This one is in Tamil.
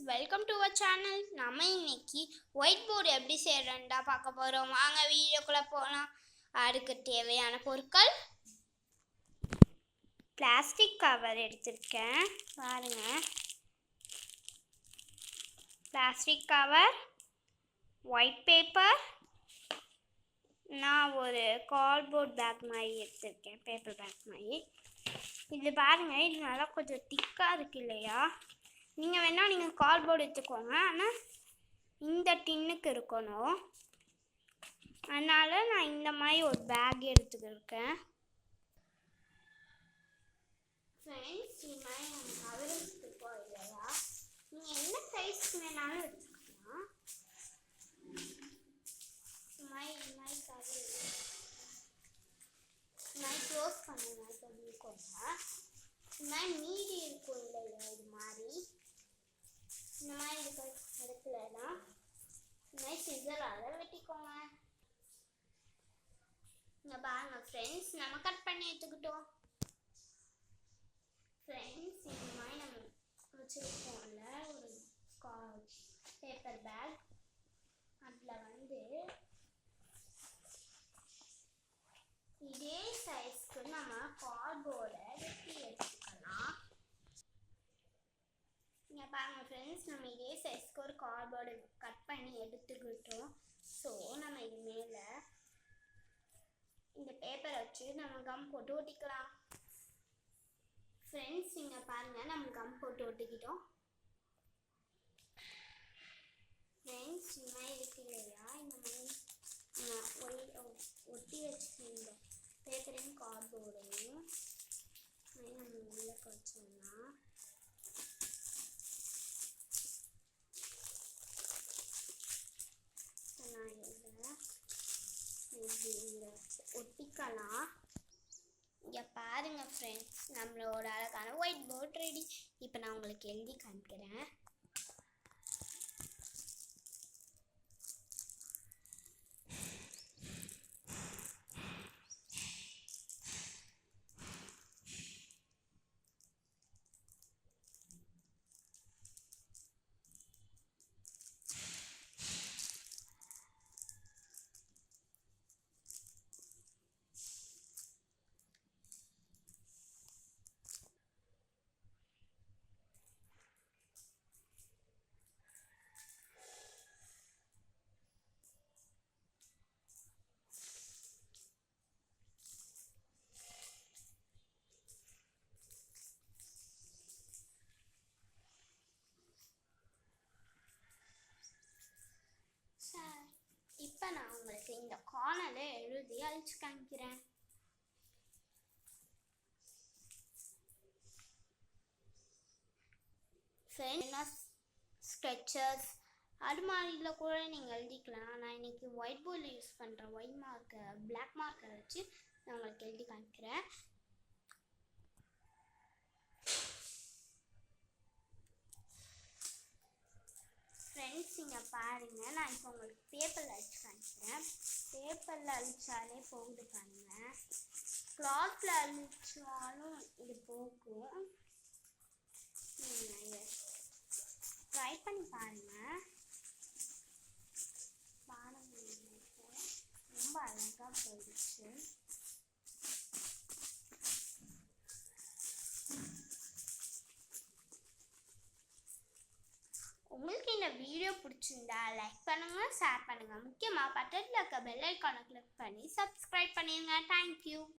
Welcome to our channel. நம்ம இன்னைக்கு ஒயிட் போர்டு எப்படி செய்யறோம்டா பார்க்க போகிறோம். வாங்க வீடியோக்குள்ளே போகலாம். அதுக்கு தேவையான பொருட்கள்: பிளாஸ்டிக் கவர் எடுத்திருக்கேன் பாருங்க. பிளாஸ்டிக் கவர், ஒயிட் பேப்பர், நான் ஒரு கார்ட்போர்ட் பேக் மாதிரி எடுத்திருக்கேன், பேப்பர் பேக் மாதிரி. இது பாருங்கள், இது நல்லா கொஞ்சம் திக்காக இருக்கு இல்லையா? நீங்கள் வேணால் நீங்கள் கார்ட்போர்டு எடுத்துக்கோங்க, ஆனால் இந்த டின்னுக்கு இருக்கணும். அதனால் நான் இந்த மாதிரி ஒரு பேக் எடுத்துக்கிருக்கேன். ஃப்ரெண்ட்ஸ், இது மாதிரி நம்ம கவர் எடுத்துக்கோம் இல்லையா? நீங்கள் என்ன சைஸ்க்கு வேணாலும் எடுத்துக்கலாம். இந்த மாதிரி கவர் இந்த மாதிரி க்ளோஸ் பண்ணுங்க. சொல்லிக்கோங்க. இந்த மாதிரி மீதி இருக்கும் இல்லையா? இது மாதிரி இந்த மாதிரி இருக்கிற இடத்துலலாம் இந்த மாதிரி சிசரால் வெட்டிக்கோங்க. இங்கே பாருங்க ஃப்ரெண்ட்ஸ், நம்ம கட் பண்ணி எடுத்துக்கிட்டோம். ஃப்ரெண்ட்ஸ், இந்த மாதிரி நம்ம வச்சுருக்கோம்ல ஒரு பேப்பர் பேக், அதில் இதே சைஸ்க்கு நம்ம கார்ட்போர்டை வெட்டி எடுத்துக்கலாம். இங்கே பாருங்கள் ஃப்ரெண்ட்ஸ், நம்ம இதே சைஸ்க்கு ஒரு கார்ட்போர்டு கட் பண்ணி எடுத்துக்கிட்டோம். ஸோ நம்ம இது மேலே இந்த பேப்பரை வச்சு நம்ம கம் போட்டு ஒட்டிக்கலாம். ஃப்ரெண்ட்ஸ், இங்கே பாருங்கள், நம்ம கம் போட்டு ஒட்டிக்கிட்டோம். ஃப்ரெண்ட்ஸ், இந்த மாதிரி இருக்கு இல்லையா? இந்த மாதிரி ஒட்டி வச்சுருந்த பேப்பரையும் கார்ட்போர்டையும் நம்ம உள்ளே வச்சோம்னா இதில் ஒட்டிக்கலாம். இங்கே பாருங்கள் ஃப்ரெண்ட்ஸ், நம்மளோட அழகான ஒயிட் போர்ட் ரெடி. இப்போ நான் உங்களுக்கு எழுதி காமிக்கிறேன். இப்போ நான் உங்களுக்கு இந்த கார்னரில் எழுதி அழிச்சு காமிக்கிறேன். ஃப்ரெண்ட்ஸ், ஸ்கெச்சர்ஸ் அது மாதிரில கூட நீங்கள் எழுதிக்கலாம். நான் இன்னைக்கு ஒயிட் போர்டில் யூஸ் பண்ணுறேன். ஒயிட் மார்க்கர், பிளாக் மார்க்கர் வச்சு நான் உங்களுக்கு எழுதி காமிக்கிறேன். ஃப்ரெண்ட்ஸ், இங்கே பாருங்கள், நான் இப்போ உங்களுக்கு பேப்பரில் அழிச்சு காமிக்கிறேன். பேப்பரில் அழிச்சாலே போகுது பாருங்கள். கிளாத்தில் அழிச்சாலும் இது போகும். நீங்கள் ட்ரை பண்ணி பாருங்கள். ரொம்ப அழகாக போயிடுச்சு. உங்களுக்கு இந்த வீடியோ பிடிச்சிருந்தா லைக் பண்ணுங்கள், ஷேர் பண்ணுங்கள். முக்கியமாக பக்கத்தில் இருக்க பெல் ஐக்கானை கிளிக் பண்ணி சப்ஸ்கிரைப் பண்ணிடுங்க. தேங்க்யூ.